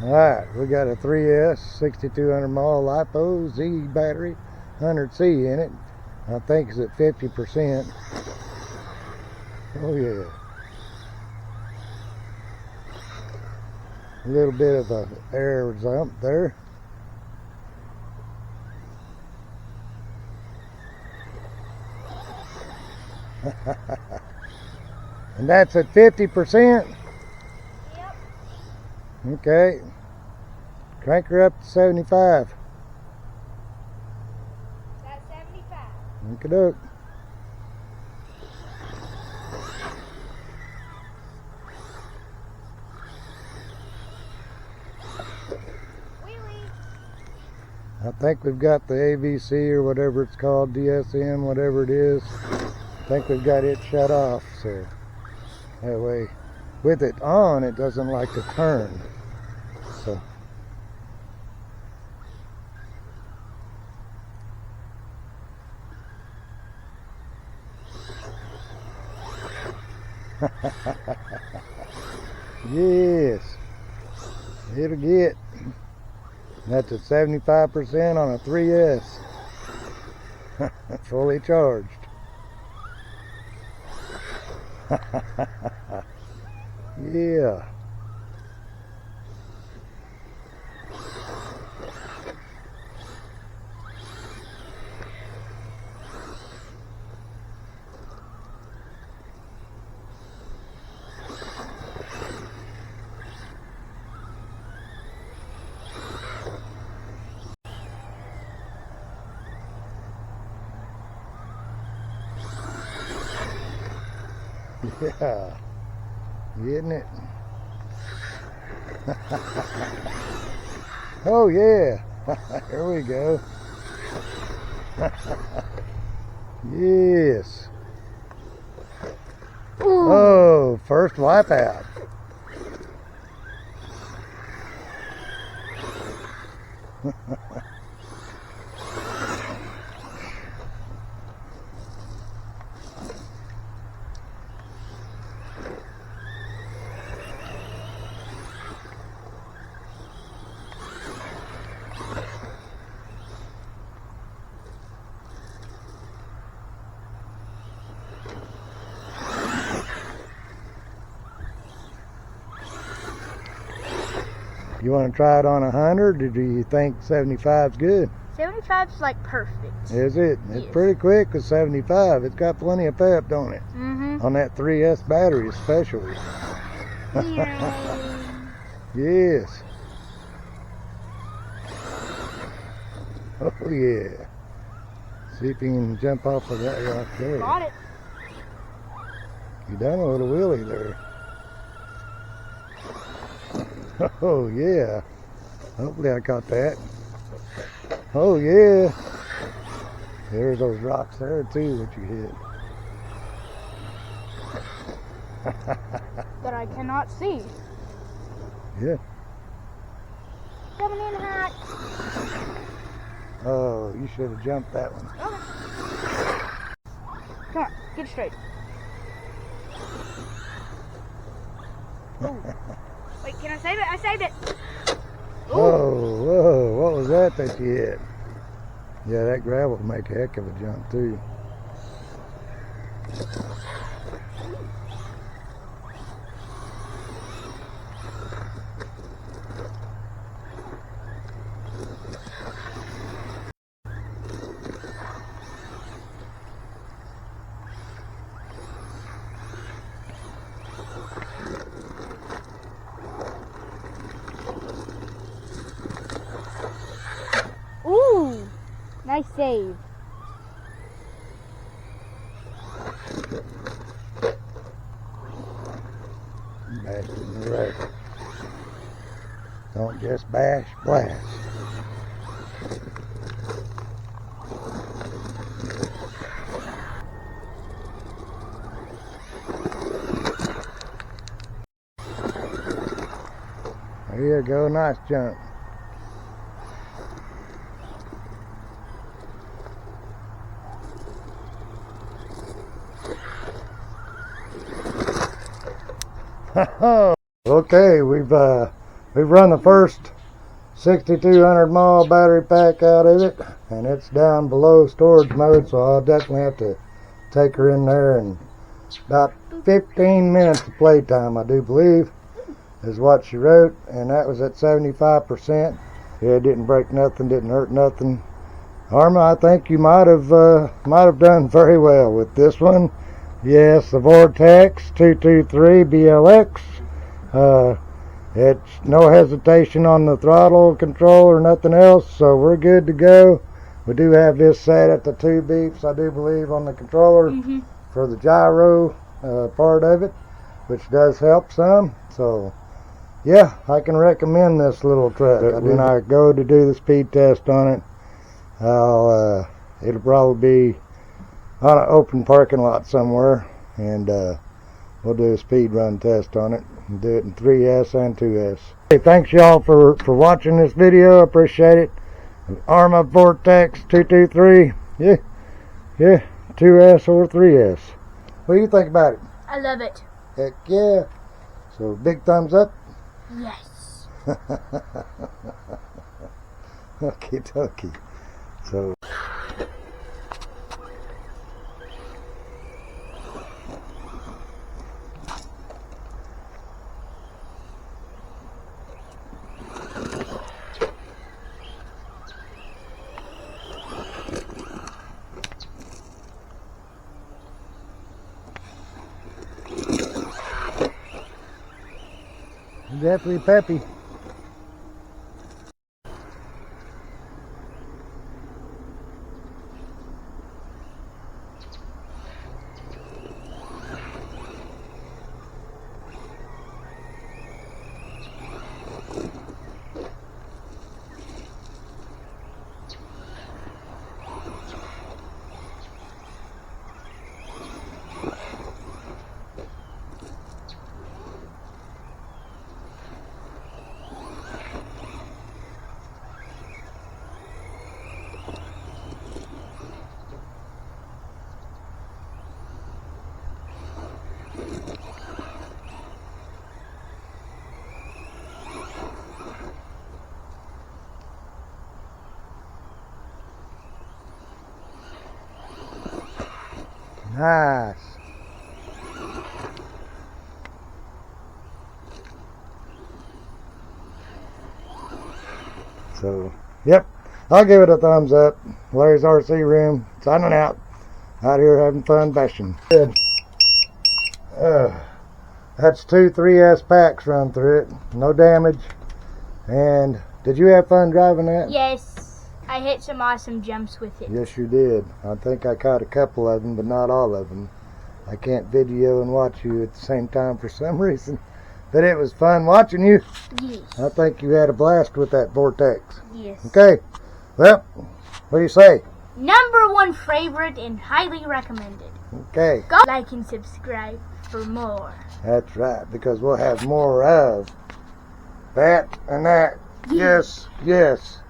Alright, we got a 3S 6200 mAh LiPo Z battery, 100C in it. I think it's at 50%. Oh yeah. A little bit of a air jump there. And that's at 50%? Yep. Okay. Crank her up to 75. That's 75. Okey-doke. I think we've got the AVC or whatever it's called, DSM, whatever it is. I think we've got it shut off, so that way with it on it doesn't like to turn. So yes, it'll get. That's at 75% on a 3S. Fully charged. Yeah. Yeah, getting it. Oh yeah, here we go. Yes. Ooh. Oh, first wipe out. You want to try it on 100, or do you think 75's good? 75's like perfect. Is it? It's yes. Pretty quick with 75. It's got plenty of pep, don't it? Mm-hmm. On that 3S battery especially. Yes. Oh yeah. See if you can jump off of that rock there. Got it. You done a little wheelie there. Oh yeah. Hopefully I caught that. Oh yeah. There's those rocks there too that you hit. That I cannot see. Yeah. Coming in hot. Oh, you should have jumped that one. Okay. Come on, get straight. Oh. Wait, can I save it? I saved it. Ooh. Whoa, whoa, what was that you hit? Yeah, that gravel will make a heck of a jump too. Ooh, nice save. Bash in the wreck. Don't just bash, blast. There you go, nice jump. Okay, we've we've run the first 6200 mile battery pack out of it, and it's down below storage mode, so I'll definitely have to take her in there. And about 15 minutes of playtime, I do believe, is what she wrote, and that was at 75%. Yeah, it didn't break nothing, didn't hurt nothing. Arma, I think you might have done very well with this one. Yes, the Vorteks 223 BLX. It's no hesitation on the throttle control or nothing else, so we're good to go. We do have this set at the 2 beeps, I do believe, on the controller for the gyro part of it, which does help some. So yeah, I can recommend this little truck. When I go to do the speed test on it, it'll probably be on an open parking lot somewhere, and we'll do a speed run test on it and do it in 3S and 2S. Hey, thanks y'all for watching this video. I appreciate it. Arma Vorteks 223. Yeah, 2S or 3S. What do you think about it? I love it. Heck yeah. So big thumbs up. Yes. Okie dokie. So definitely peppy. Nice. So, yep, I'll give it a thumbs up. Larry's RC room, signing out here having fun bashing. Good. That's 2 3S packs run through it, no damage. And did you have fun driving that? Yes. I hit some awesome jumps with it. Yes, you did. I think I caught a couple of them, but not all of them. I can't video and watch you at the same time for some reason. But it was fun watching you. Yes. I think you had a blast with that Vortex. Yes. Okay. Well, what do you say? #1 favorite and highly recommended. Okay. Go like and subscribe for more. That's right, because we'll have more of that and that. Yes, yes.